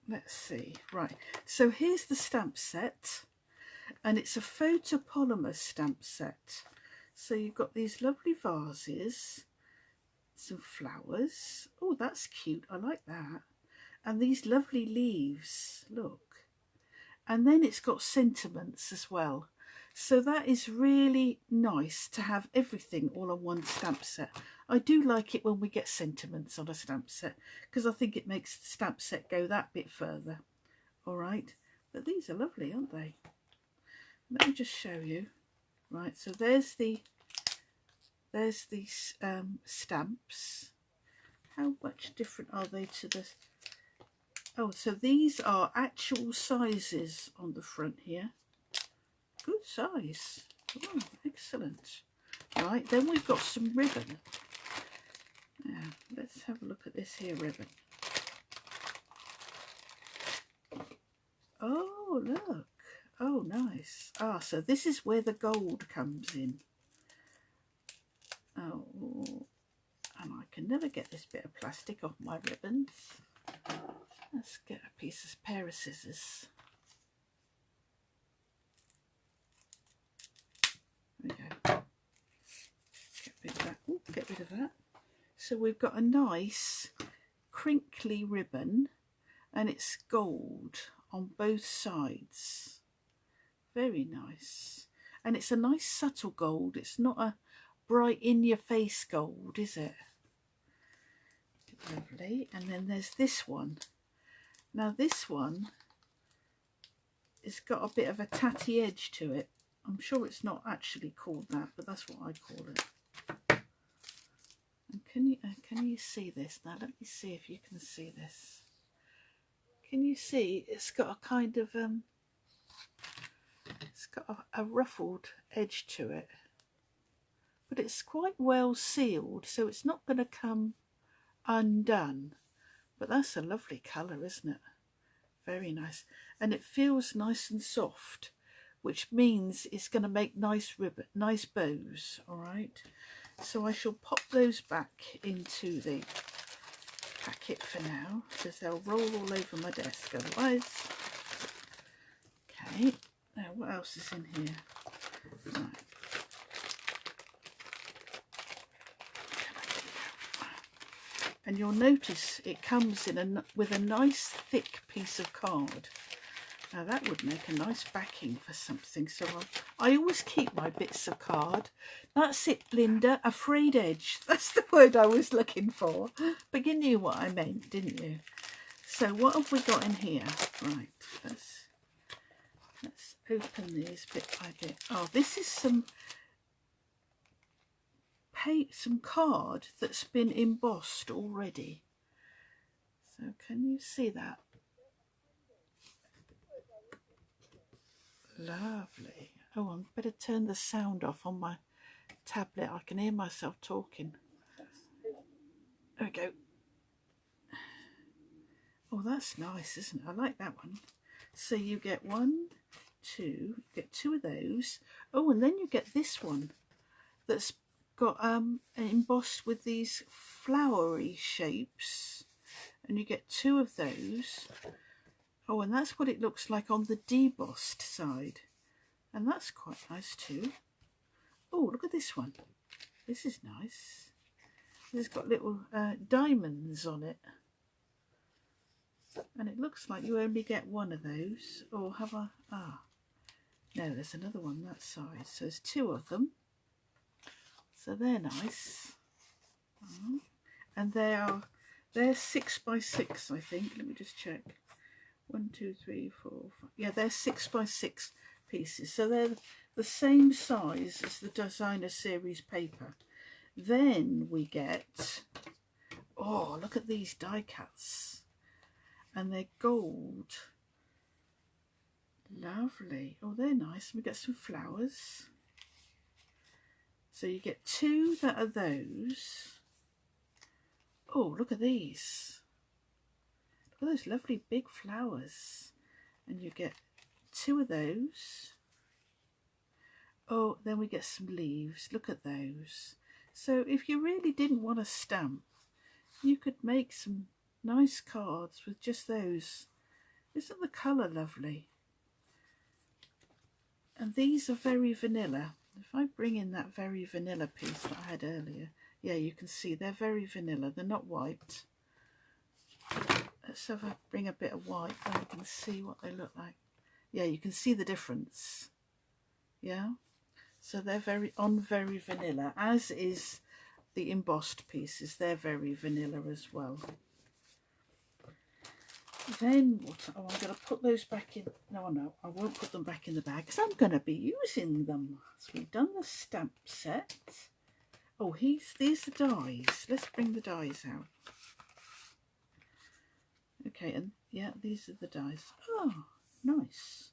let's see. Right, so here's the stamp set, and it's a photopolymer stamp set. So you've got these lovely vases, some flowers. Oh, that's cute. I like that. And these lovely leaves. Look. And then it's got sentiments as well. So that is really nice to have everything all on one stamp set. I do like it when we get sentiments on a stamp set, because I think it makes the stamp set go that bit further. All right. But these are lovely, aren't they? Let me just show you. Right, so there's these stamps. How much different are they to the... Oh, so these are actual sizes on the front here. Good size. Oh, excellent. Right, then we've got some ribbon. Now, let's have a look at this here ribbon. Oh, look. Oh, nice. Ah, so this is where the gold comes in. Oh, and I can never get this bit of plastic off my ribbons. Let's get a pair of scissors. There we go. Get rid of that. Ooh, get rid of that. So we've got a nice crinkly ribbon, and it's gold on both sides. Very nice. And it's a nice subtle gold. It's not a bright in your face gold, is it? Lovely. And then there's this one. Now this one has got a bit of a tatty edge to it. I'm sure it's not actually called that, but that's what I call it. And can you see this? Now let me see if you can see this. Can you see it's got a kind of it's got a ruffled edge to it, but it's quite well sealed, so it's not going to come undone. But that's a lovely colour, isn't it? Very nice. And it feels nice and soft, which means it's going to make nice ribbon, nice bows. All right. So I shall pop those back into the packet for now, because they'll roll all over my desk otherwise. Okay. Now what else is in here? Right. And you'll notice it comes in with a nice thick piece of card. Now that would make a nice backing for something. So I always keep my bits of card. That's it, Linda, a frayed edge. That's the word I was looking for. But you knew what I meant, didn't you? So what have we got in here? Right, let's open these bit by bit. Oh, this is some card that's been embossed already. So can you see that? Lovely. Oh, I better turn the sound off on my tablet. I can hear myself talking. There we go. Oh, that's nice, isn't it? I like that one. So you get two of those. Oh, and then you get this one that's got embossed with these flowery shapes, and you get two of those. Oh, and that's what it looks like on the debossed side, and that's quite nice too. Oh, look at this one. This is nice. It's got little diamonds on it, and it looks like you only get one of those. Or have I? Ah, no, there's another one that size. So there's two of them. So they're nice. And they're 6 by 6, I think. Let me just check. 1, 2, 3, 4, 5. Yeah, they're 6 by 6 pieces. So they're the same size as the designer series paper. Then we get, oh, look at these die cuts. And they're gold. Lovely. Oh, they're nice. We get some flowers. So you get two that are those. Oh, look at these. Look at those lovely big flowers. And you get two of those. Oh, then we get some leaves. Look at those. So if you really didn't want a stamp, you could make some nice cards with just those Isn't the colour lovely? And these are very vanilla. If I bring in that very vanilla piece that I had earlier, yeah, you can see they're very vanilla. They're not white. Let's have a bring a bit of white and you can see what they look like. Yeah, you can see the difference. Yeah, so they're very vanilla, as is the embossed pieces. They're very vanilla as well. Then what? Oh, I'm going to put those back in. No, I won't put them back in the bag because I'm going to be using them. So we've done the stamp set. Oh, these are dies. Let's bring the dies out. Okay, and yeah, these are the dies. Oh, nice.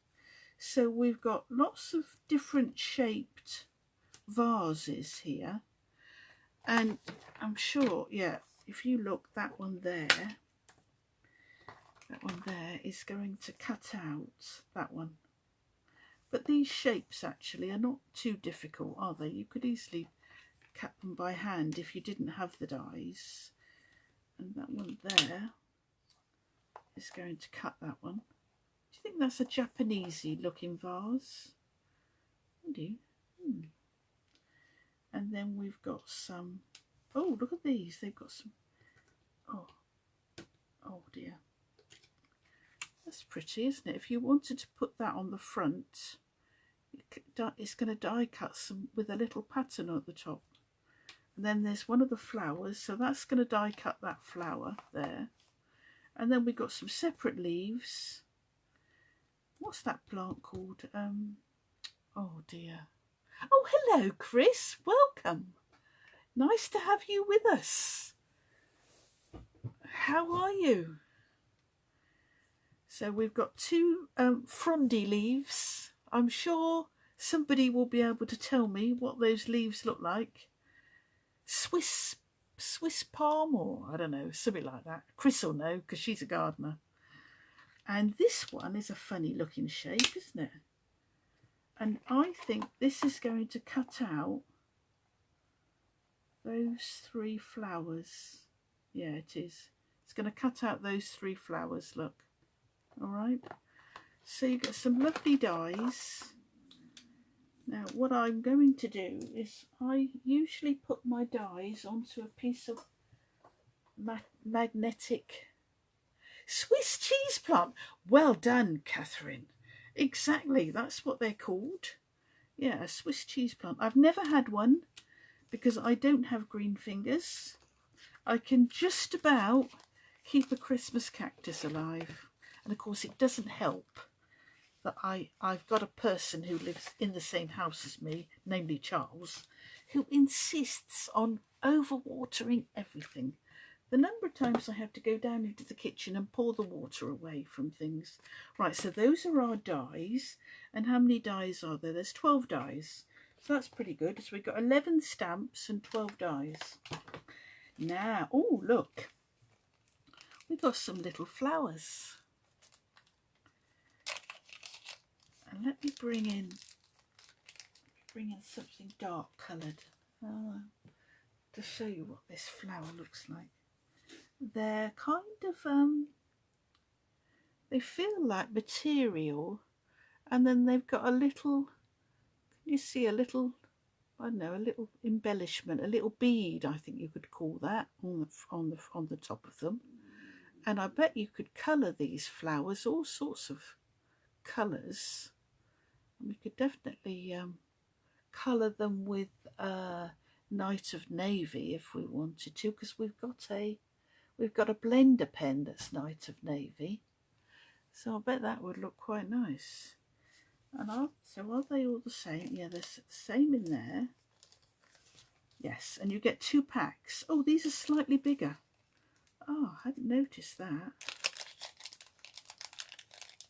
So we've got lots of different shaped vases here. And I'm sure, yeah, if you look, that one there is going to cut out that one. But these shapes actually are not too difficult, are they? You could easily cut them by hand if you didn't have the dies. And that one there is going to cut that one. Do you think that's a Japanesey looking vase? Do you? And then we've got some, oh, look at these. They've got some, oh dear. That's pretty, isn't it? If you wanted to put that on the front, it's going to die cut some with a little pattern at the top. And then there's one of the flowers, so that's going to die cut that flower there. And then we've got some separate leaves. What's that plant called? Oh dear. Oh, hello, Chris. Welcome. Nice to have you with us. How are you? So we've got two frondy leaves. I'm sure somebody will be able to tell me what those leaves look like. Swiss palm, or I don't know, something like that. Chris will know because she's a gardener. And this one is a funny looking shape, isn't it? And I think this is going to cut out those three flowers. Yeah, it is. It's going to cut out those three flowers, look. All right. So you get some lovely dies. Now, what I'm going to do is I usually put my dies onto a piece of magnetic Swiss cheese plant. Well done, Catherine. Exactly, that's what they're called. Yeah, a Swiss cheese plant. I've never had one because I don't have green fingers. I can just about keep a Christmas cactus alive. And of course it doesn't help that I've got a person who lives in the same house as me, namely Charles, who insists on overwatering everything. The number of times I have to go down into the kitchen and pour the water away from things. Right, so those are our dies. And how many dies are there? There's 12 dies. So that's pretty good. So we've got 11 stamps and 12 dies. Now, oh, look. We've got some little flowers. And let me bring in something dark coloured to show you what this flower looks like. They're kind of, they feel like material, and then they've got a little, can you see a little, I don't know, a little embellishment, a little bead, I think you could call that, on the top of them. And I bet you could colour these flowers all sorts of colours. We could definitely colour them with Night of Navy if we wanted to, because we've got a blender pen that's Night of Navy, so I bet that would look quite nice. And so are they all the same? Yeah, they're the same in there. Yes, and you get 2 packs. Oh, these are slightly bigger. Oh, I hadn't noticed that.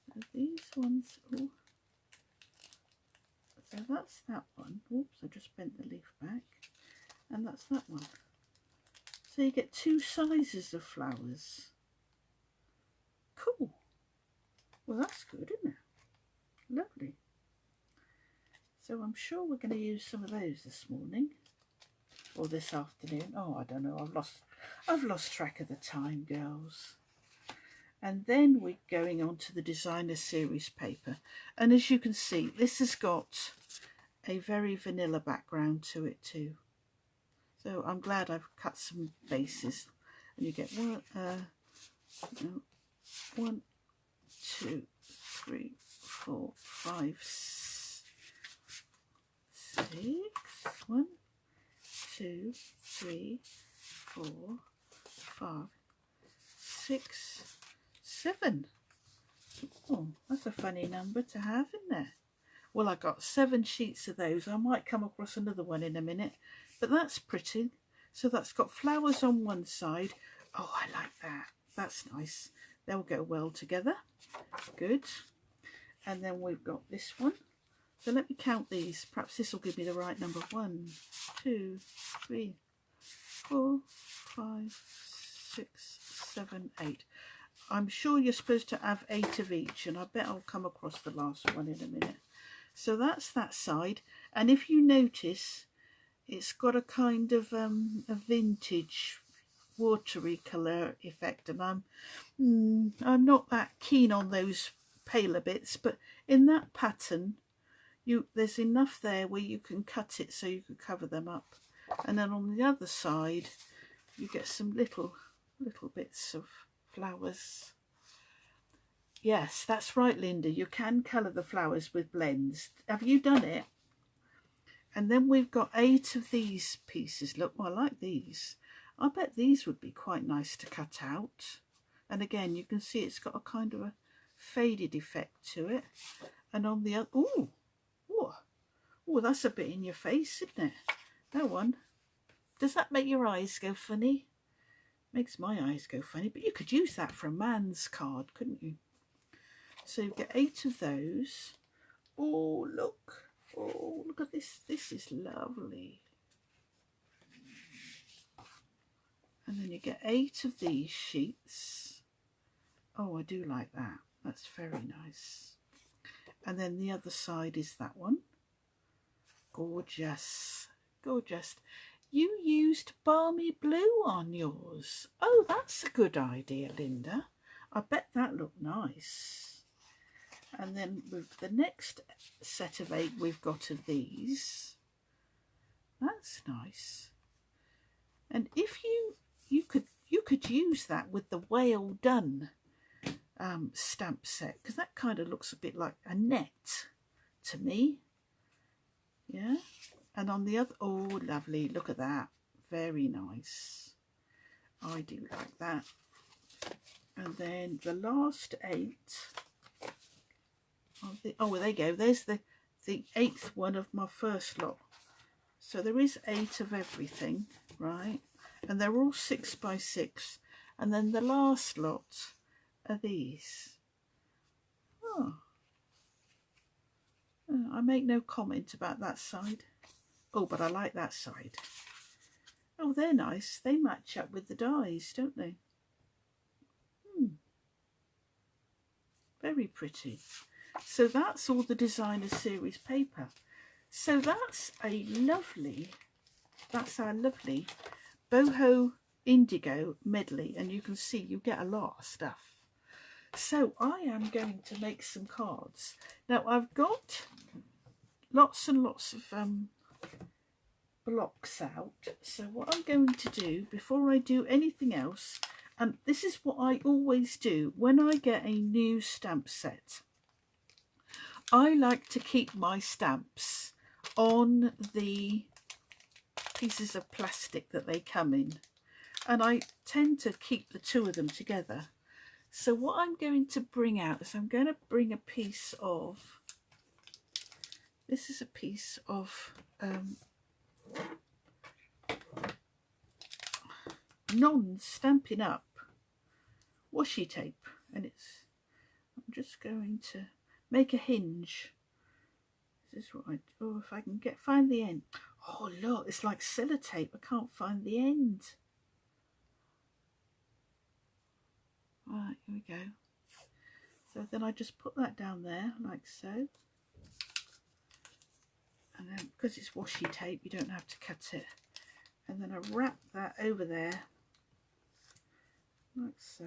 So these ones, oh. So that's that one. Oops, I just bent the leaf back. And that's that one. So you get 2 sizes of flowers. Cool. Well, that's good, isn't it? Lovely. So I'm sure we're going to use some of those this morning. Or this afternoon. Oh, I don't know. I've lost track of the time, girls. And then we're going on to the designer series paper. And as you can see, this has got a very vanilla background to it too. So I'm glad I've cut some bases. And you get 1, 2, 3, 4, 5, 6. 1, 2, 3, 4, 5, 6, 7. Oh, that's a funny number to have in there. Well, I got 7 sheets of those. I might come across another one in a minute, but that's pretty. So that's got flowers on one side. Oh, I like that. That's nice. They'll go well together. Good. And then we've got this one. So let me count these. Perhaps this will give me the right number. 1, 2, 3, 4, 5, 6, 7, 8. I'm sure you're supposed to have 8 of each, and I bet I'll come across the last one in a minute. So that's that side. And if you notice, it's got a kind of a vintage watery colour effect, and I'm not that keen on those paler bits, but in that pattern there's enough there where you can cut it so you can cover them up. And then on the other side you get some little bits of flowers. Yes, that's right, Linda, you can colour the flowers with blends. Have you done it? And then we've got 8 of these pieces. Look, well, I like these. I bet these would be quite nice to cut out. And again, you can see it's got a kind of a faded effect to it. And on the other, oh, that's a bit in your face, isn't it? That one. Does that make your eyes go funny? Makes my eyes go funny, but you could use that for a man's card, couldn't you? So you get 8 of those. Oh, look. Oh, look at this. This is lovely. And then you get 8 of these sheets. Oh, I do like that. That's very nice. And then the other side is that one. Gorgeous. Gorgeous. You used balmy blue on yours. Oh, that's a good idea, Linda. I bet that looked nice. And then with the next set of 8 we've got of these. That's nice. And if you could use that with the Well Done stamp set, because that kind of looks a bit like a net to me. Yeah. And on the other, oh, lovely, look at that, very nice. I do like that. And then the last 8 of the, oh, there you go, there's the 8th one of my first lot. So there is 8 of everything, right? And they're all 6 by 6. And then the last lot are these. Oh, I make no comment about that side. Oh, but I like that side. Oh, they're nice. They match up with the dies, don't they? Very pretty. So that's all the designer series paper. So that's a lovely, that's our lovely Boho Indigo medley, and you can see you get a lot of stuff. So I am going to make some cards. Now I've got lots and lots of blocks out. So what I'm going to do before I do anything else, and this is what I always do when I get a new stamp set, I like to keep my stamps on the pieces of plastic that they come in, and I tend to keep the 2 of them together. So what I'm going to bring out is I'm going to bring a piece of, this is a piece of non-Stampin' Up washi tape, and it's, I'm just going to make a hinge. This is what I do. Oh, if I can find the end. Oh look, it's like sellotape. I can't find the end. Right, here we go. So then I just put that down there like so. And then because it's washi tape, you don't have to cut it. And then I wrap that over there like so.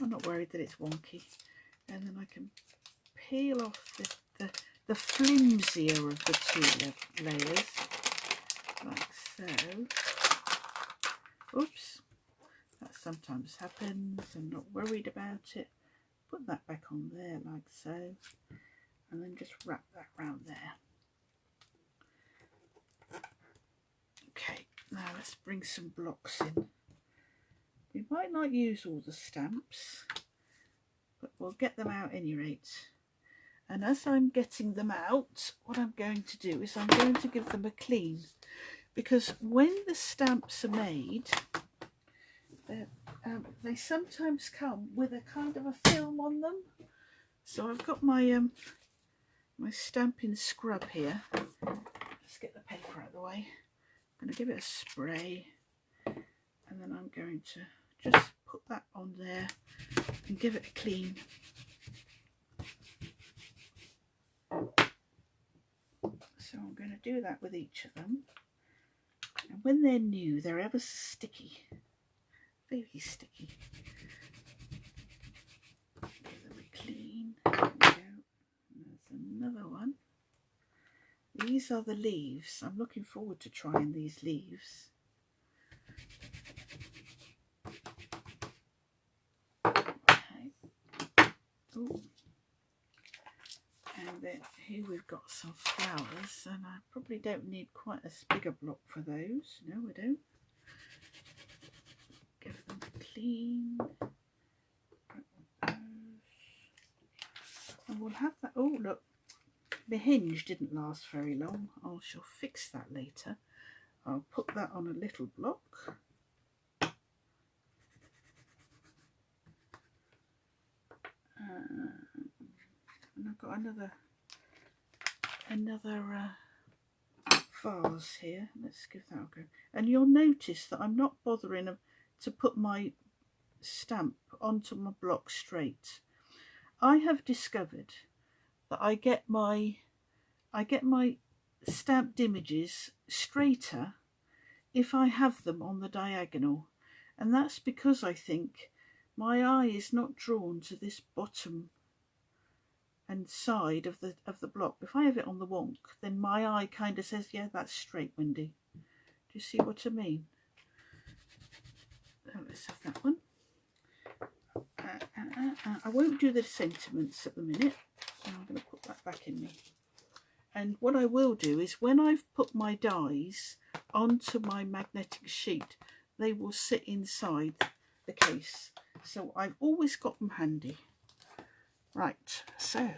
I'm not worried that it's wonky. And then I can peel off the flimsier of the two layers, like so. Oops, that sometimes happens. I'm not worried about it. Put that back on there like so, and then just wrap that round there. Okay, now let's bring some blocks in. We might not use all the stamps, but we'll get them out any rate. And as I'm getting them out, what I'm going to do is I'm going to give them a clean, because when the stamps are made, they sometimes come with a kind of a film on them. So I've got my my Stampin scrub here. Let's get the paper out of the way. I'm going to give it a spray, and then I'm going to just put that on there and give it a clean. So I'm going to do that with each of them. And when they're new, they're ever so sticky, very sticky. Give them a clean. There we go. There's another one. These are the leaves. I'm looking forward to trying these leaves. Okay. Ooh. And then here we've got some flowers, and I probably don't need quite as big a block for those. No, I don't. Give them a clean. And we'll have that. Oh, look. The hinge didn't last very long. I shall fix that later. I'll put that on a little block. And I've got another vase here. Let's give that a go. And you'll notice that I'm not bothering to put my stamp onto my block straight. I have discovered that I get my stamped images straighter if I have them on the diagonal, and that's because I think my eye is not drawn to this bottom and side of the block. If I have it on the wonk, then my eye kind of says, yeah, that's straight, Wendy. Do you see what I mean? Let's have that one. I won't do the sentiments at the minute. I'm going to put that back in me. And what I will do is when I've put my dies onto my magnetic sheet, they will sit inside the case. So I've always got them handy. Right, so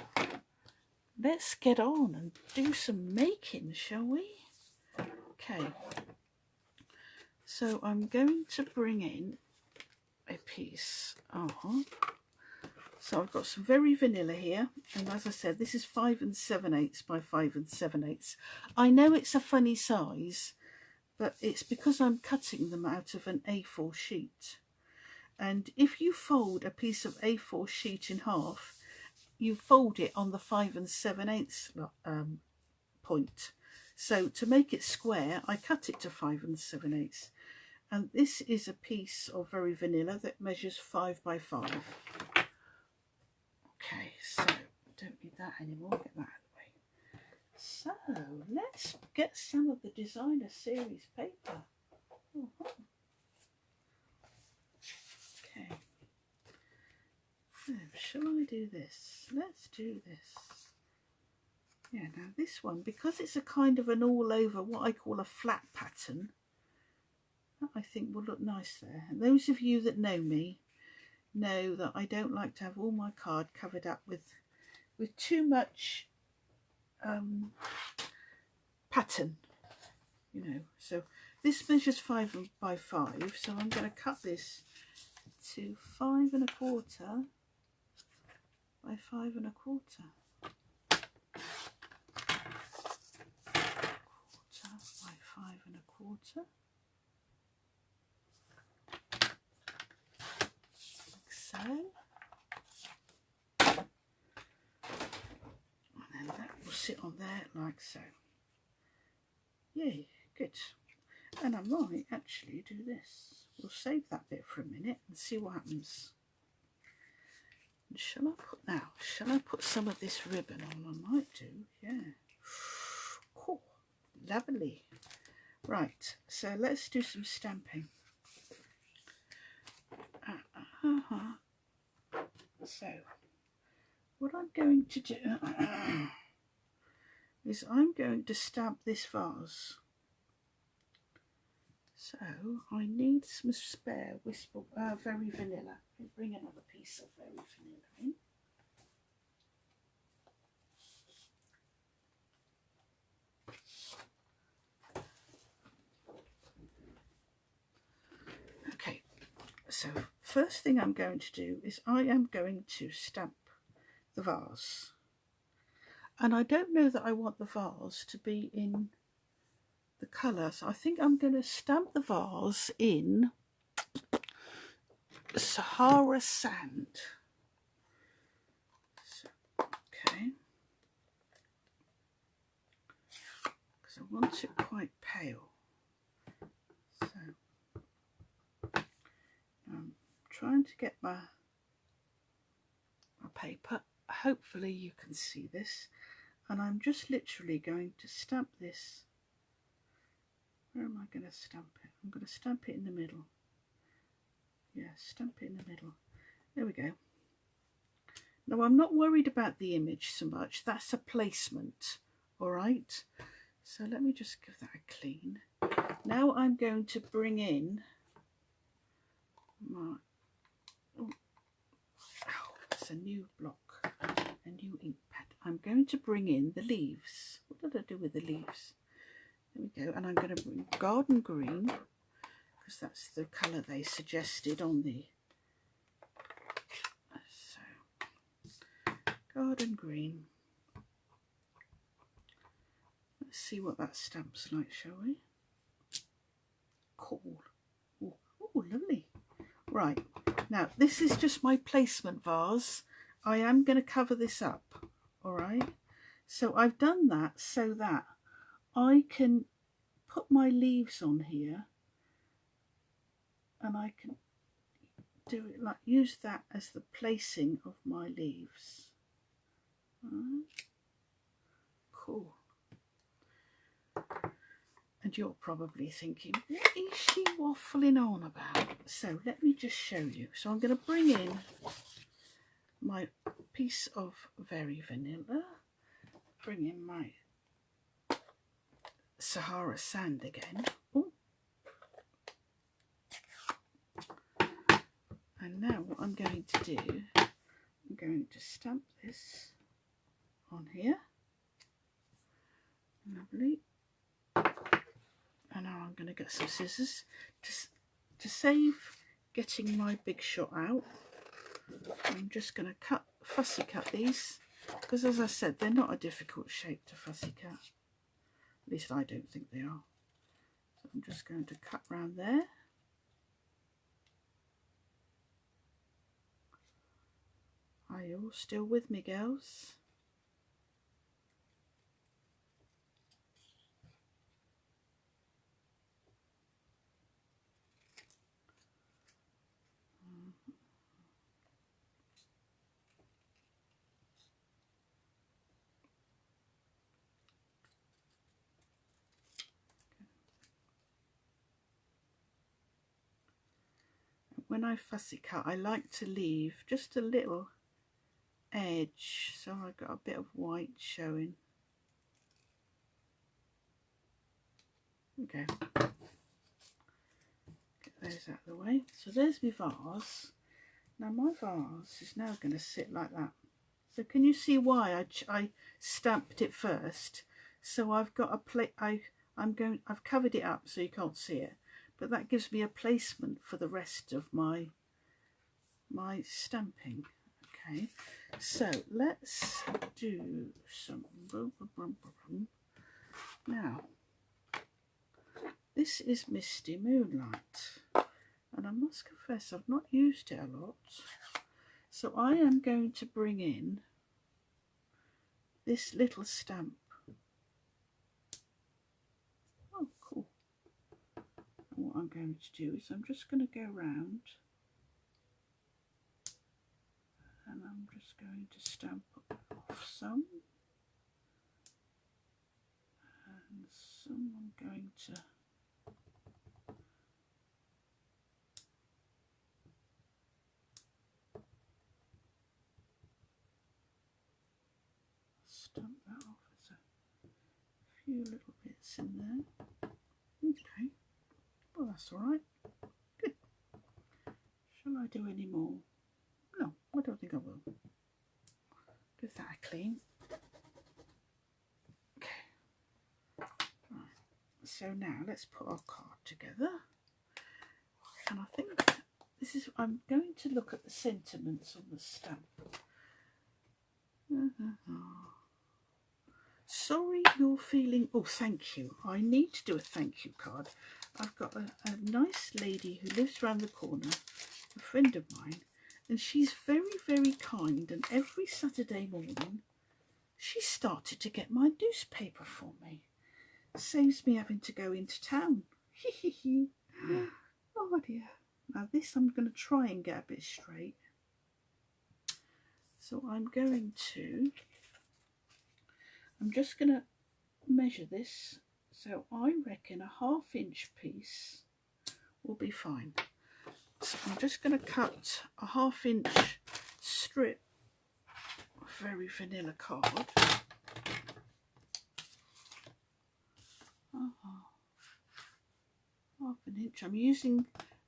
let's get on and do some making, shall we? Okay, so I'm going to bring in a piece of, so I've got some very vanilla here, and as I said, this is 5 7/8 by 5 7/8. I know it's a funny size, but it's because I'm cutting them out of an A4 sheet. And if you fold a piece of A4 sheet in half, you fold it on the 5 7/8 point. So to make it square, I cut it to 5 7/8. And this is a piece of very vanilla that measures 5 by 5. Okay, so don't need that anymore. Get that out of the way. So let's get some of the designer series paper. Okay. So shall I do this? Let's do this. Yeah, now this one, because it's a kind of an all over, what I call a flat pattern, that I think will look nice there. And those of you that know me know that I don't like to have all my card covered up with too much pattern, you know. So this measures 5 by 5, so I'm going to cut this to 5 1/4 by 5 1/4. By 5 1/4. Like so. And then that will sit on there like so. Yay, good. And I might actually do this. We'll save that bit for a minute and see what happens. Shall I put some of this ribbon on? I might do, yeah. Cool, lovely. Right, so let's do some stamping. So, what I'm going to do is I'm going to stamp this vase. So, I need some spare Very Vanilla. Let me bring another piece of Very Vanilla in. Okay, so first thing I'm going to do is I am going to stamp the vase. And I don't know that I want the vase to be in the colour, so I think I'm going to stamp the vase in Sahara Sand. So, okay. Because I want it quite pale. So I'm trying to get my paper. Hopefully you can see this. And I'm just literally going to stamp this. Where am I going to stamp it? I'm going to stamp it in the middle. Yeah, stamp it in the middle. There we go. Now I'm not worried about the image so much. That's a placement. Alright. So let me just give that a clean. Now I'm going to bring in my... Oh, it's a new block. A new ink pad. I'm going to bring in the leaves. What did I do with the leaves? There we go. And I'm going to bring garden green, because that's the colour they suggested on the... So, garden green. Let's see what that stamps like, shall we? Cool. Oh, lovely. Right. Now, this is just my placement vase. I am going to cover this up. All right. So I've done that so that I can put my leaves on here, and I can do it like, use that as the placing of my leaves. Right. Cool. And you're probably thinking, what is she waffling on about? So let me just show you. So I'm going to bring in my piece of Very Vanilla, bring in my Sahara Sand again. Ooh. And now what I'm going to do, I'm going to stamp this on here. Lovely. And now I'm going to get some scissors to save getting my big shot out. I'm just going to fussy cut these, because as I said, they're not a difficult shape to fussy cut. At least I don't think they are. So I'm just going to cut round there. Are you all still with me, girls? When I fussy cut, I like to leave just a little edge, so I've got a bit of white showing. Okay, get those out of the way. So there's my vase. Now my vase is now going to sit like that. So can you see why I stamped it first? So I've got a plate. I've covered it up so you can't see it, but that gives me a placement for the rest of my stamping. Okay, so let's do some. Now, this is Misty Moonlight, and I must confess I've not used it a lot. So I am going to bring in this little stamp. Oh, cool. And what I'm going to do is I'm just going to go round And I'm just going to stamp off some. And some I'm going to stamp that off. There's a few little bits in there. Okay, well that's all right. Good. Shall I do any more? No, I don't think I will. Give that a clean. Okay. Right. So now let's put our card together. And I think this is, I'm going to look at the sentiments on the stamp. Sorry you're feeling, oh thank you, I need to do a thank you card. I've got a nice lady who lives around the corner, a friend of mine, and she's very kind, and every Saturday morning she started to get my newspaper for me. Saves me having to go into town. Oh dear. Now this I'm going to try and get a bit straight. So I'm just going to measure this. So I reckon a 1/2 inch piece will be fine. So I'm just going to cut a 1/2 inch strip of very vanilla card. Half an inch. I'm using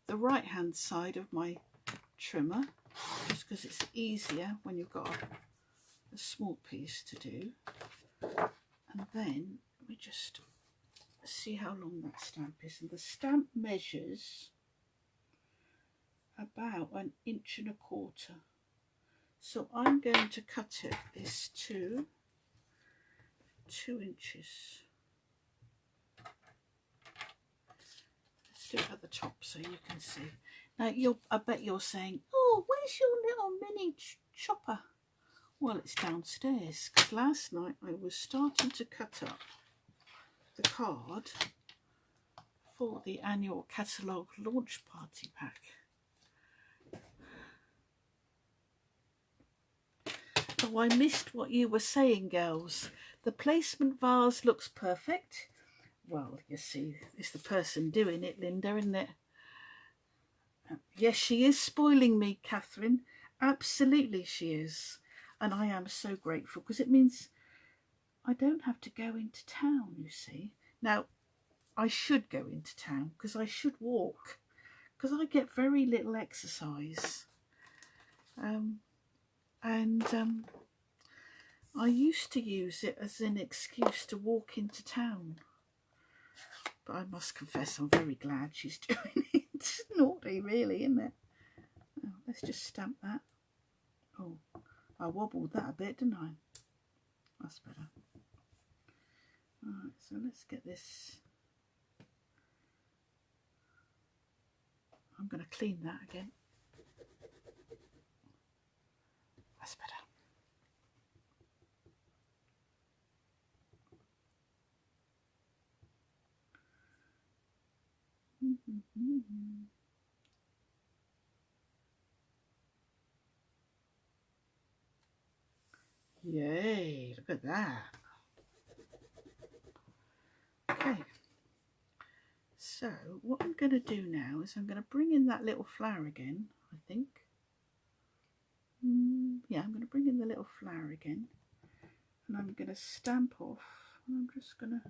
the right hand side of my trimmer just because it's easier when you've got a small piece to do. And then we just see how long that stamp is, and the stamp measures about 1 1/4 inches. So I'm going to cut this to 2 inches. Let's do it at the top so you can see. Now I bet you're saying, oh, where's your little mini chopper? Well, it's downstairs, because last night I was starting to cut up the card for the annual catalogue launch party pack. Oh, I missed what you were saying, girls. The placement vase looks perfect. Well, you see, it's the person doing it, Linda, isn't it? Yes, she is spoiling me, Catherine. Absolutely she is. And I am so grateful, because it means I don't have to go into town, you see. Now, I should go into town, because I should walk, because I get very little exercise. I used to use it as an excuse to walk into town. But I must confess, I'm very glad she's doing it. It's naughty, really, isn't it? Oh, let's just stamp that. Oh, I wobbled that a bit, didn't I? That's better. Alright, so let's get this. I'm going to clean that again. That's better. Yay, look at that. Okay, so what I'm going to do now is I'm going to bring in that little flower again, I think. Yeah, I'm going to bring in the little flower again, and I'm going to stamp off, and I'm just going to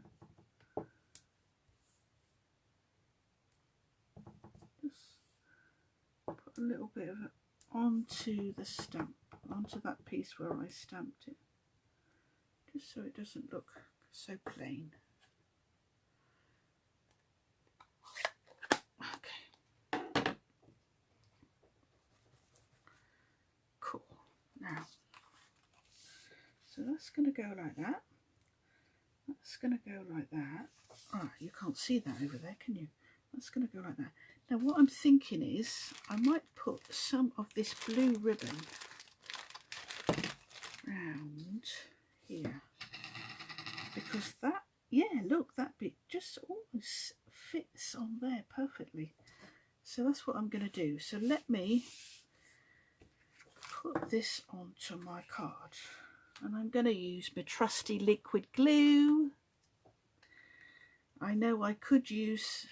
put a little bit of it onto the stamp, onto that piece where I stamped it, just so it doesn't look so plain. Okay. Cool. Now, so that's going to go like that. That's going to go like that. Ah, you can't see that over there, can you? That's going to go like that. Now what I'm thinking is I might put some of this blue ribbon round here, because that, yeah, look, that bit just almost fits on there perfectly. So that's what I'm going to do. So let me put this onto my card, and I'm going to use my trusty liquid glue. I know I could use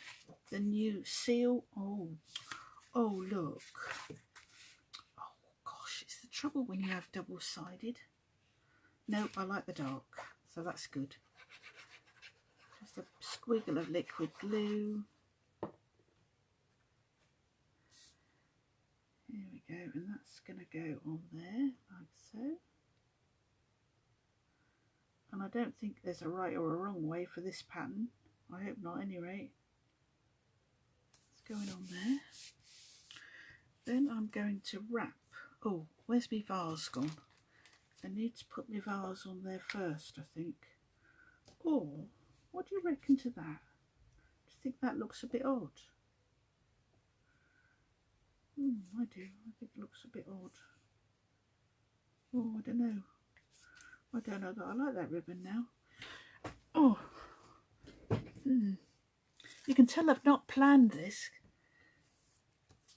the new seal. Oh look. Oh gosh, it's the trouble when you have double-sided. Nope, I like the dark, so that's good. Just a squiggle of liquid glue. Here we go, and that's going to go on there, like so. And I don't think there's a right or a wrong way for this pattern. I hope not, anyway. It's going on there. Then I'm going to wrap. Oh, where's my vase gone? I need to put my vase on there first, I think. Or, what do you reckon to that? Do you think that looks a bit odd? I do. I think it looks a bit odd. Oh, I don't know. I don't know that I like that ribbon now. Oh. You can tell I've not planned this.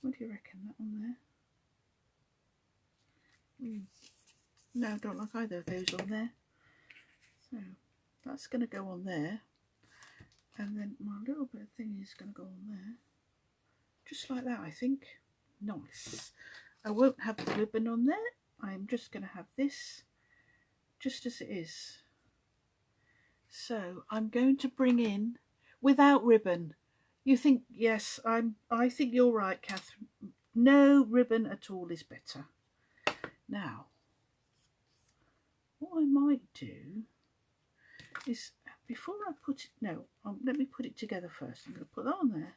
What do you reckon? That on there? No, I don't like either of those on there. So that's going to go on there. And then my little bit of thing is going to go on there. Just like that, I think. Nice. I won't have the ribbon on there. I'm just going to have this just as it is. So I'm going to bring in without ribbon. You think, yes, I think you're right, Catherine. No ribbon at all is better. Now, what I might do is, before I put it, no, let me put it together first. I'm going to put that on there.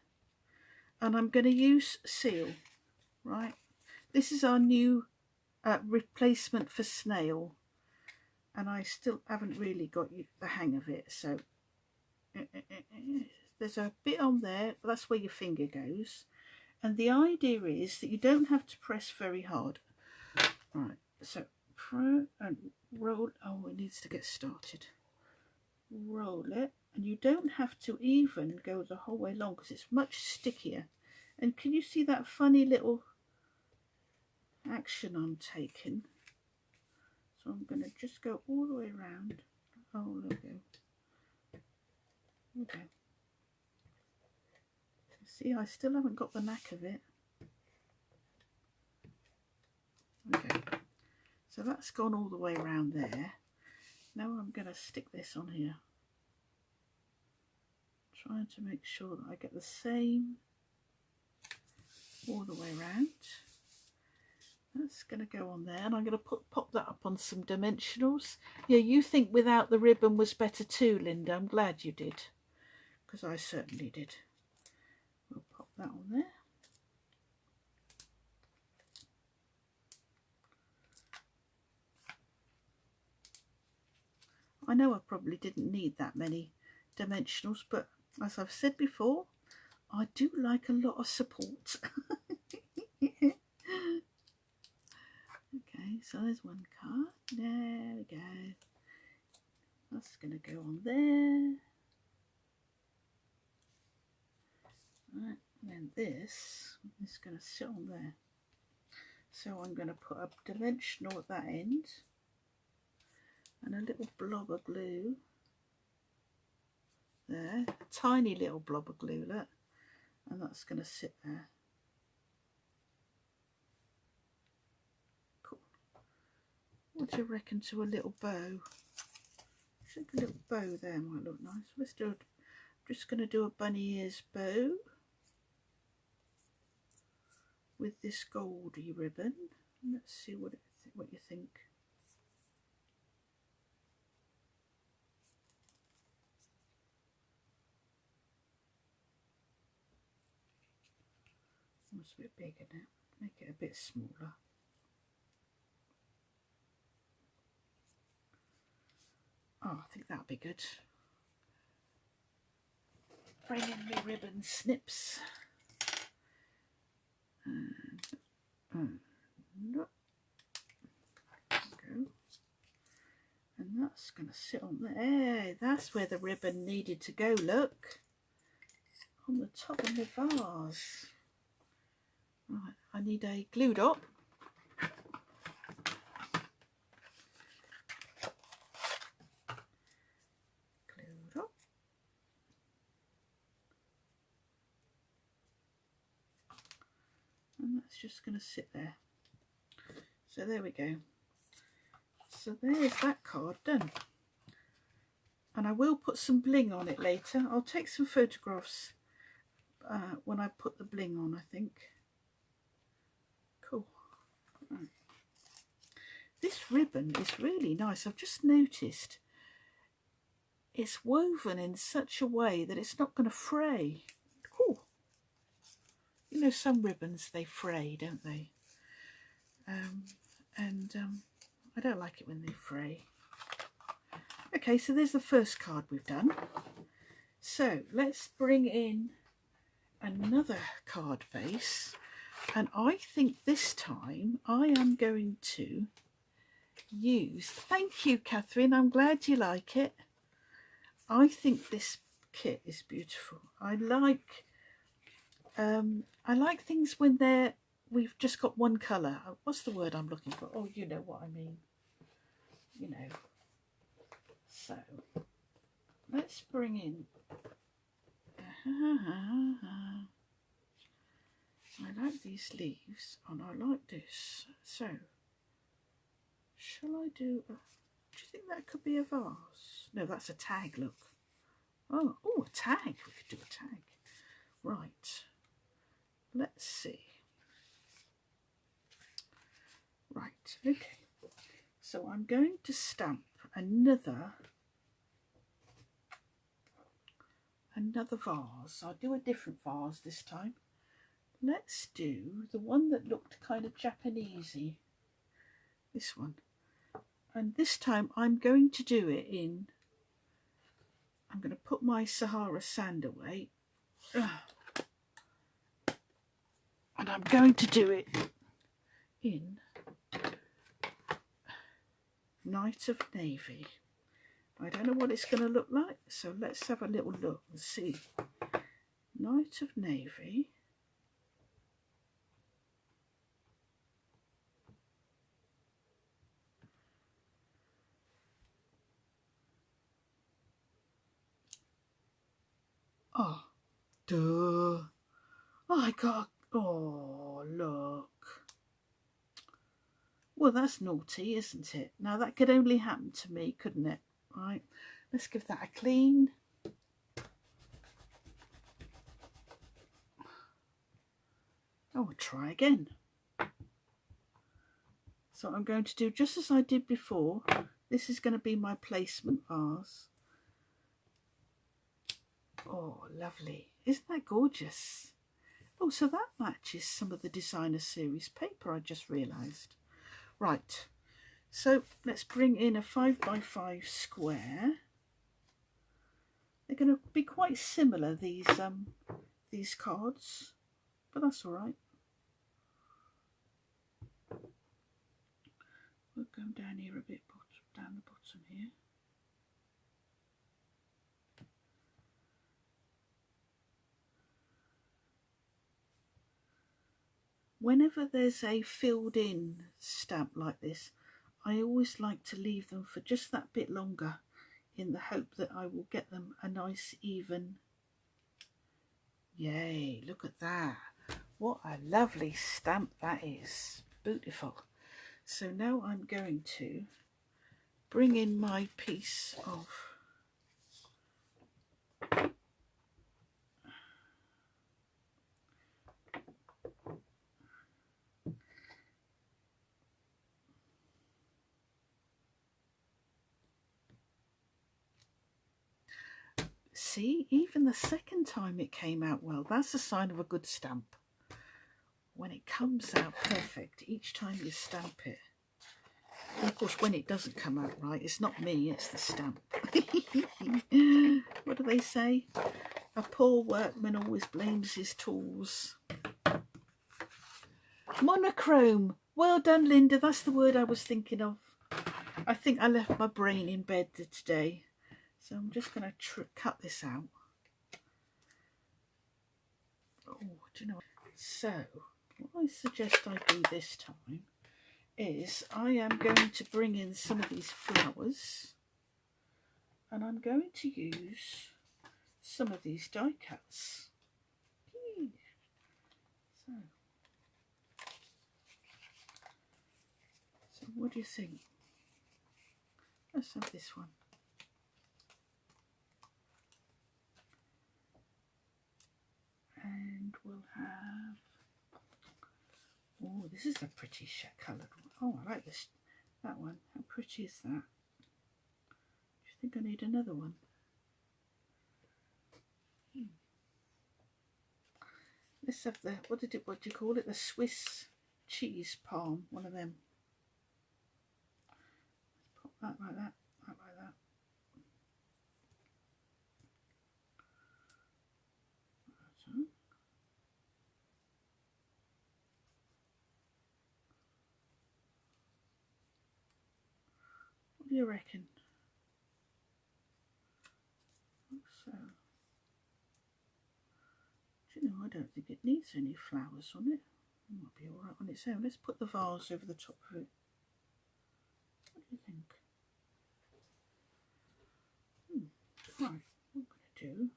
And I'm going to use seal, right? This is our new replacement for snail. And I still haven't really got the hang of it. So there's a bit on there, but that's where your finger goes. And the idea is that you don't have to press very hard. Right, so pro and roll. Oh, it needs to get started. Roll it, and you don't have to even go the whole way along because it's much stickier. And can you see that funny little action I'm taking? So I'm going to just go all the way around. Oh, there we go. Okay. See, I still haven't got the knack of it. Okay. So that's gone all the way around there. Now I'm going to stick this on here. Trying to make sure that I get the same all the way around. That's going to go on there, and I'm going to pop that up on some dimensionals. Yeah, you think without the ribbon was better too, Linda. I'm glad you did, because I certainly did. We'll pop that on there. I know I probably didn't need that many dimensionals, but as I've said before, I do like a lot of support. Okay, so there's one card. There we go. That's going to go on there. Right, and then this is going to sit on there. So I'm going to put a dimensional at that end and a little blob of glue there, a tiny little blob of glue, look, and that's going to sit there. Cool. What do you reckon to a little bow? I think a little bow there might look nice. Let's do it. I'm just going to do a bunny ears bow with this goldy ribbon. Let's see what you think. It's a bit bigger now. Make it a bit smaller. Oh, I think that'll be good. Bring in my ribbon snips. And look. There we go. And that's going to sit on there. Hey, that's where the ribbon needed to go, look. On the top of the vase. Right, I need a glue dot. and that's just going to sit there. So there we go. So there's that card done. And I will put some bling on it later. I'll take some photographs when I put the bling on, I think. Cool. Right. This ribbon is really nice. I've just noticed it's woven in such a way that it's not going to fray. Cool. You know, some ribbons, they fray, don't they? I don't like it when they fray. Okay, so there's the first card we've done. So let's bring in another card base, and I think this time I am going to use, thank you Catherine, I'm glad you like it. I think this kit is beautiful. I like things when we've just got one colour. What's the word I'm looking for? Oh, you know what I mean. You know. So let's bring in. I like these leaves and I like this. So shall I do? Do you think that could be a vase? No, that's a tag. Look. Oh, a tag. We could do a tag. Right. Let's see. Right. Okay. So I'm going to stamp another vase. I'll do a different vase this time. Let's do the one that looked kind of Japanesey. This one. And this time I'm going to do it in, I'm going to put my Sahara sand away. And I'm going to do it in Night of Navy. I don't know what it's going to look like, so let's have a little look and see. Night of Navy. Oh, duh. Oh, I got, oh, look. Well, that's naughty, isn't it? Now, that could only happen to me, couldn't it? Right, let's give that a clean. Oh, we'll try again. So I'm going to do just as I did before. This is going to be my placement vase. Oh, lovely. Isn't that gorgeous? Oh, so that matches some of the designer series paper, I just realised. Right, so let's bring in a 5x5 square. They're going to be quite similar, these cards, but that's all right. We'll go down here a bit, down the bottom here. Whenever there's a filled in stamp like this, I always like to leave them for just that bit longer in the hope that I will get them a nice even. Yay, look at that. What a lovely stamp that is. Beautiful. So now I'm going to bring in my piece of see, even the second time it came out well. That's a sign of a good stamp. When it comes out perfect each time you stamp it. And of course, when it doesn't come out right, it's not me, it's the stamp. What do they say? A poor workman always blames his tools. Monochrome. Well done, Linda. That's the word I was thinking of. I think I left my brain in bed today. So I'm just going to cut this out. Oh, do you know what? So what I suggest I do this time is I am going to bring in some of these flowers, and I'm going to use some of these die cuts. So do you think? Let's have this one. And we'll have, oh, this is a pretty coloured one. Oh, I like this, that one. How pretty is that? Do you think I need another one? Let's have the, what do you call it? The Swiss cheese palm, one of them. Pop that like that, that like that. So. What do you reckon? So, do you know, I don't think it needs any flowers on it. It might be alright on its own. Let's put the vase over the top of it. What do you think? Right, what I'm going to do,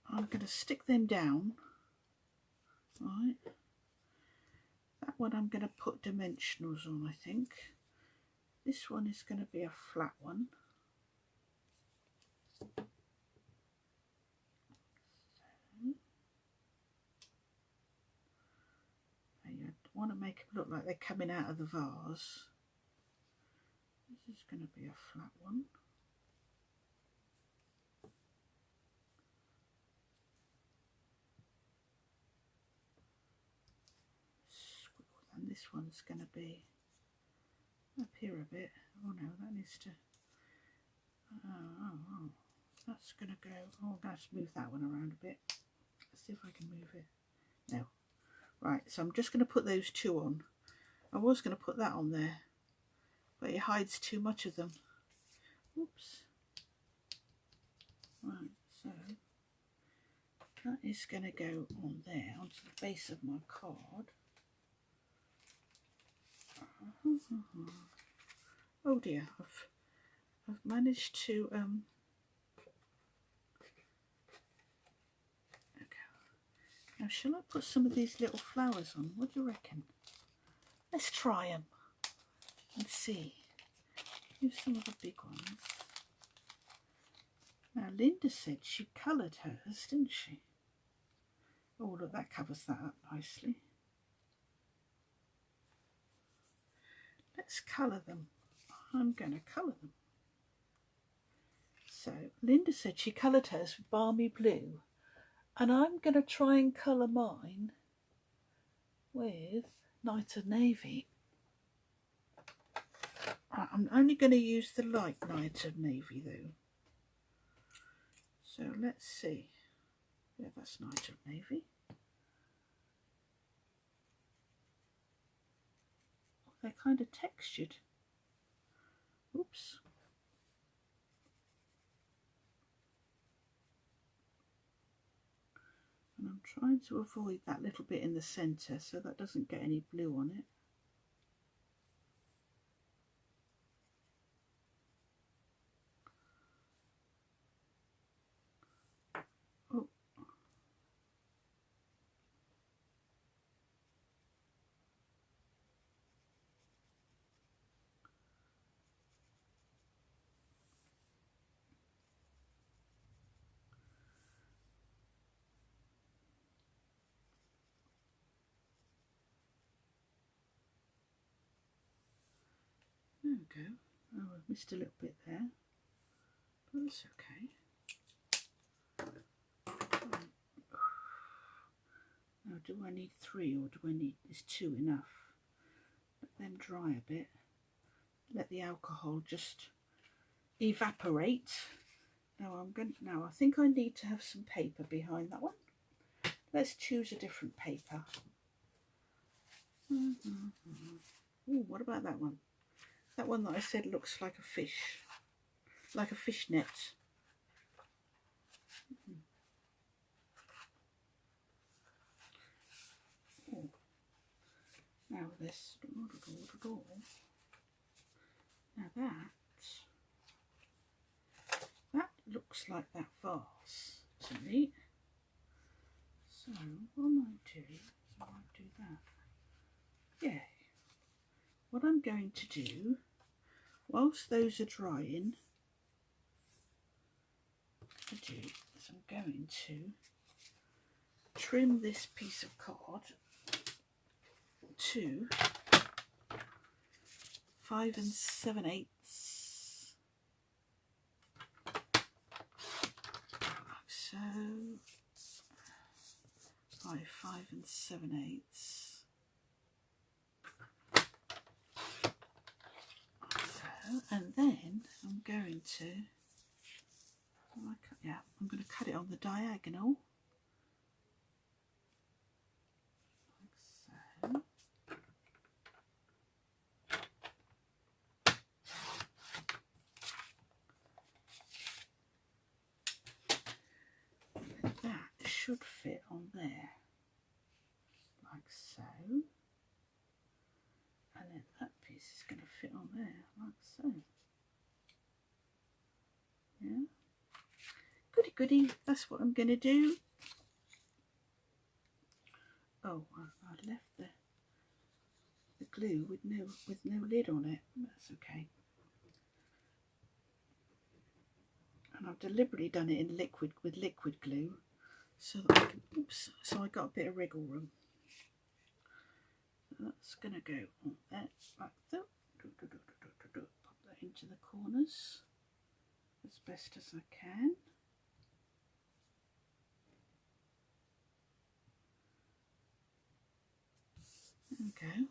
I'm going to stick them down. Right. That one I'm going to put dimensionals on, I think. This one is going to be a flat one. I want to make it look like they're coming out of the vase. This is going to be a flat one. And this one's going to be up here a bit. Oh no, that needs to, oh, that's going to go, oh, I'm going to move that one around a bit. Let's see if I can move it. No. Right, so I'm just going to put those two on. I was going to put that on there, but it hides too much of them. Oops. Right, so that is going to go on there, onto the base of my card. Oh dear, I've managed to okay. Now shall I put some of these little flowers on? What do you reckon? Let's try them and see. Use some of the big ones. Now Linda said she coloured hers, didn't she? Oh look, that covers that up nicely. Let's colour them. I'm going to colour them. So Linda said she coloured hers with balmy blue, and I'm going to try and colour mine with Night of Navy. I'm only going to use the light Night of Navy though. So let's see. Yeah, that's Night of Navy. They're kind of textured. Oops. And I'm trying to avoid that little bit in the centre so that doesn't get any blue on it. Oh. There we go. Oh, I've missed a little bit there, but that's okay. Now, do I need 3 or do I need, is 2 enough? Let them dry a bit. Let the alcohol just evaporate. Now I think I need to have some paper behind that one. Let's choose a different paper. Ooh, what about that one? That one that I said looks like a fish, like a fish net. Oh. Now this, now that looks like that vase to me. So what I might do is I might do that. Yeah. what I'm going to do, whilst those are drying, I'm going to trim this piece of card to 5 7/8, like so. 5 7/8, like so. And then I'm going to, I'm going to cut it on the diagonal, like so. That should fit on there, like so. And then that piece is going to fit on there, like so. Yeah. Goody goody, that's what I'm going to do. Oh, I left the glue with no lid on it. That's okay. And I've deliberately done it in liquid with liquid glue so that I can, oops, so I got a bit of wriggle room. So that's going to go on there like that. Pop that into the corners as best as I can. There we go.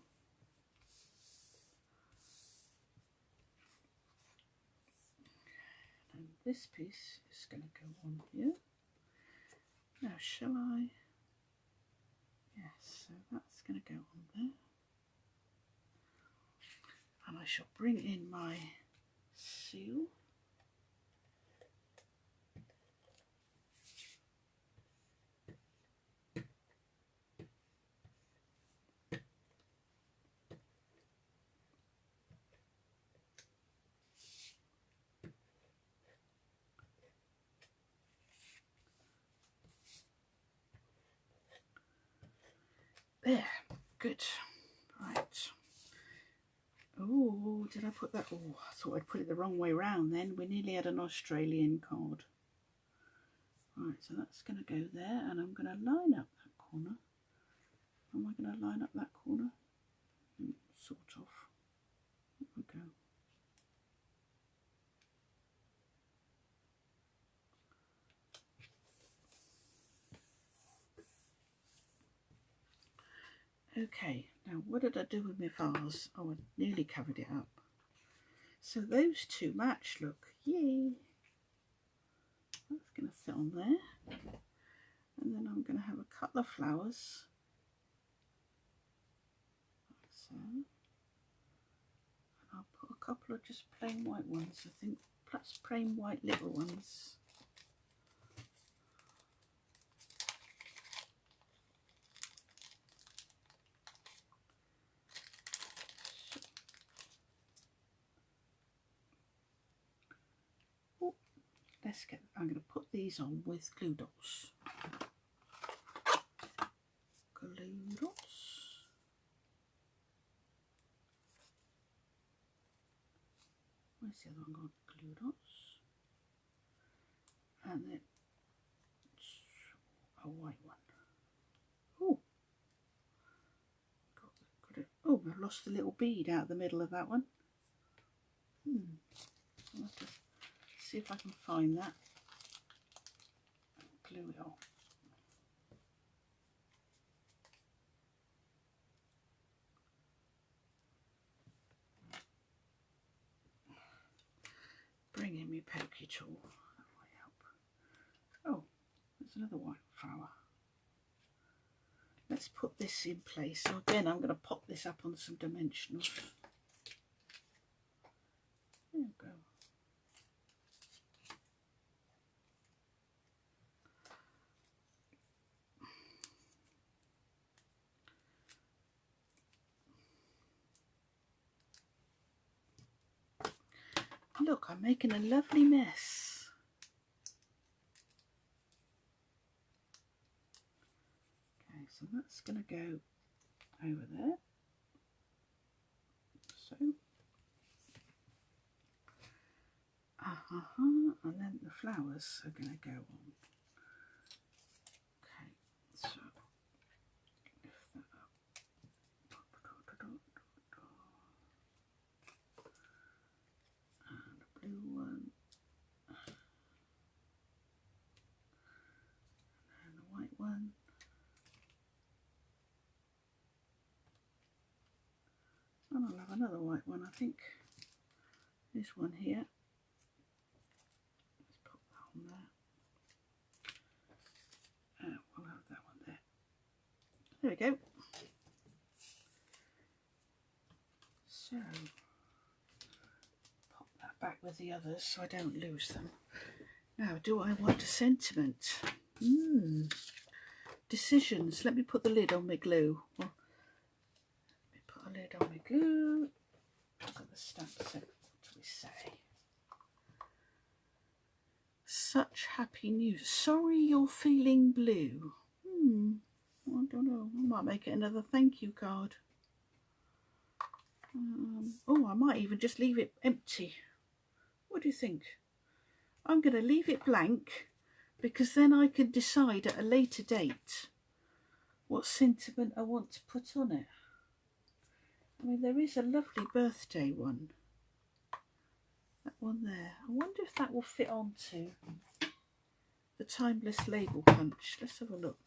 And this piece is going to go on here. Now shall I? Yes, so that's going to go on there. And I shall bring in my seal. There, good. Right. Oh, did I put that? Oh, I thought I'd put it the wrong way round then. We nearly had an Australian card. Right, so that's going to go there, and I'm going to line up that corner. Am I going to line up that corner? Sort of. There we go. Okay, now what did I do with my vase? Oh, I nearly covered it up. So those two match, look. Yay! That's going to sit on there. And then I'm going to have a couple of flowers. Like so. And I'll put a couple of just plain white ones, I think. Plus plain white little ones. I'm going to put these on with glue dots. Glue dots. Where's the other one gone? Glue dots. And then a white one. Oh, got it. Oh, I've lost the little bead out of the middle of that one. I'll have to see if I can find that. Glue it on. Bring in my pokey tool. That might help. Oh, there's another white flower. Let's put this in place. So again, I'm going to pop this up on some dimensionals. There we go. Look, I'm making a lovely mess. Okay, so that's going to go over there. so. And then the flowers are going to go on. Okay, so lift that up. And a blue one. And a white one. And I'll have another white one, I think. This one here. Let's put that on there. We'll have that one there. There we go. So, pop that back with the others so I don't lose them. Now, do I want a sentiment? Decisions. Let me put the lid on my glue. Well, let me put a lid on my glue. Look at the stamp set. What do we say? Such happy news. Sorry you're feeling blue. I don't know. I might make it another thank you card. Oh, I might even just leave it empty. What do you think? I'm going to leave it blank because then I can decide at a later date what sentiment I want to put on it. I mean, there is a lovely birthday one. That one there. I wonder if that will fit onto the timeless label punch. Let's have a look.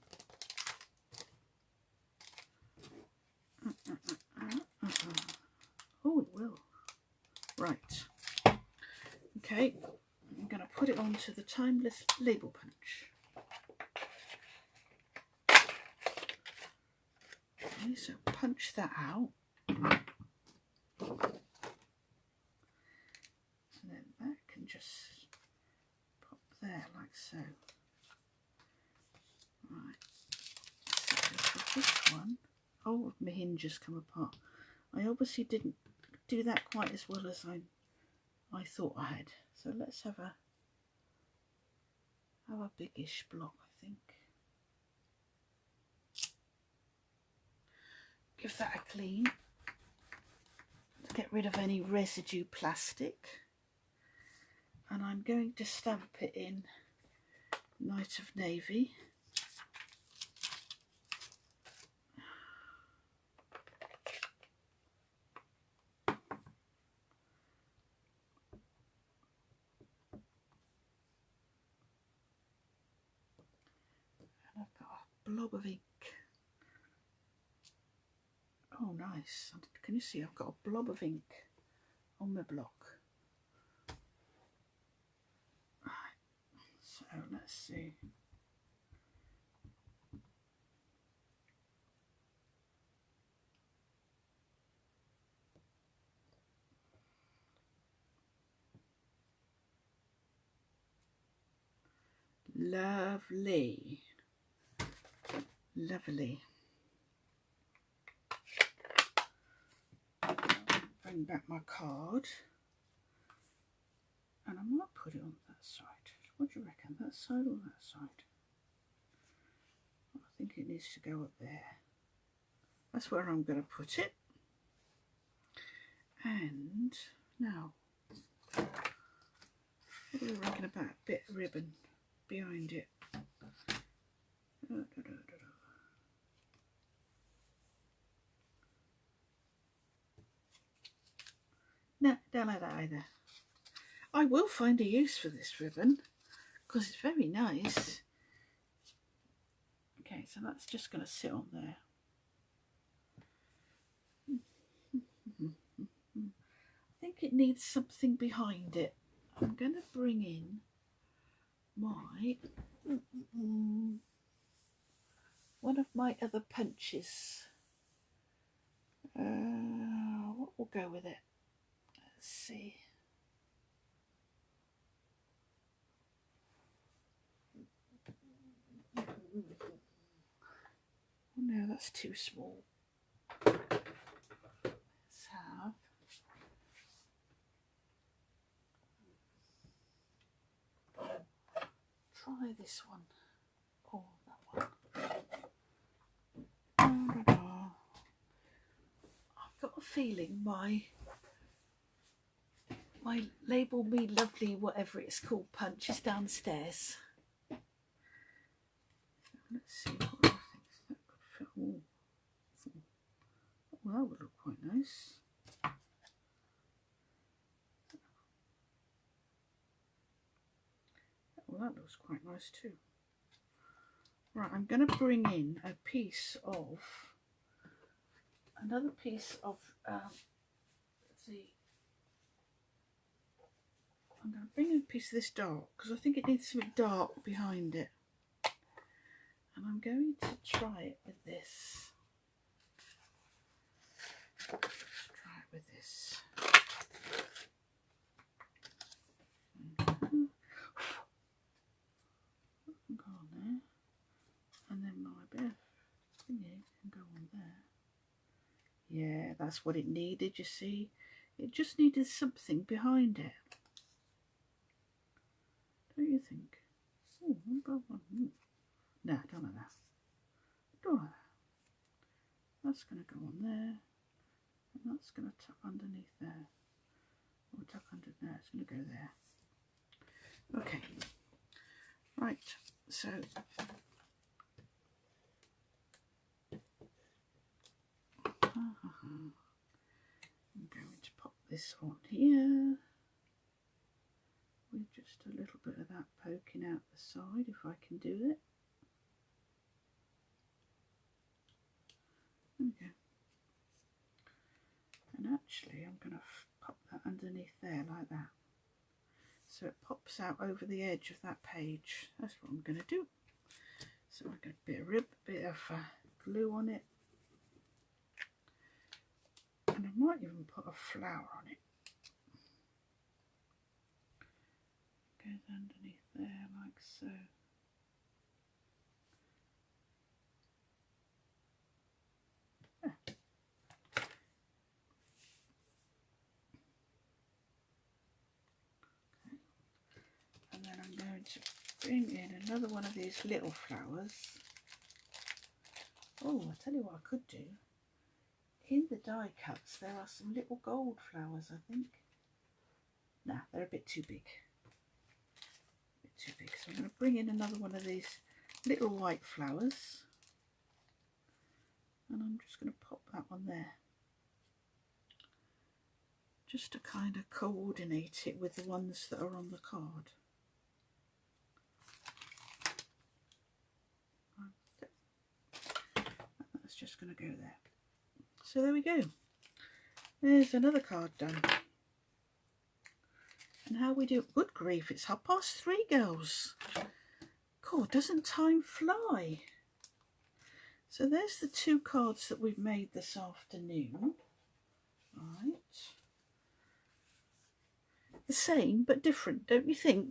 Oh, it will. Right. Okay. I'm going to put it onto the timeless label punch. Okay, so punch that out. And then that can just pop there like so. Right. So for this one, oh, my hinge has come apart. I obviously didn't do that quite as well as I thought I had. So let's have a biggish block, I think. Give that a clean to get rid of any residue plastic. And I'm going to stamp it in Night of Navy. And I've got a blob of ink. Oh, nice. Can you see I've got a blob of ink on my block? Right. So let's see. Lovely. Lovely. Bring back my card. And I might put it on that side. What do you reckon? That side or that side? I think it needs to go up there. That's where I'm going to put it. And now, what do we reckon about a bit of ribbon behind it? No, don't like that either. I will find a use for this ribbon because it's very nice. Okay, so that's just going to sit on there. I think it needs something behind it. I'm going to bring in my one of my other punches. What will go with it? Let's see. Oh no, that's too small. Let's have try this one or that one. I've got a feeling my My Label Me Lovely, whatever it's called, punch is downstairs. Let's see what I think that could fit. Oh, well, that would look quite nice. Well, that looks quite nice too. Right, I'm going to bring in another piece of I'm going to bring in a piece of this dark because I think it needs something dark behind it. And I'm going to try it with this. Try it with this. Go on there. And then my bit of thingy can go on there. Yeah, that's what it needed, you see. It just needed something behind it. Don't you think? Oh, about one. No, don't like that. Don't like that. That's going to go on there. And that's going to tuck underneath there. Or tuck under there. It's going to go there. Okay. Right. So I'm going to pop this on here with just a little bit of that poking out the side if I can do it. There we go. And actually I'm going to pop that underneath there like that. So it pops out over the edge of that page. That's what I'm going to do. So I'm going to put a bit of glue on it. And I might even put a flower on it. Goes underneath there like so. Yeah. Okay. And then I'm going to bring in another one of these little flowers. Oh, I'll tell you what I could do. In the die cuts there are some little gold flowers, I think. Nah, they're a bit too big. Too big. So I'm going to bring in another one of these little white flowers. And I'm just going to pop that one there. Just to kind of coordinate it with the ones that are on the card. That's just going to go there. So there we go. There's another card done. And how we do, good grief, it's 3:30, girls. God, doesn't time fly? So there's the two cards that we've made this afternoon. Right. The same but different, don't you think?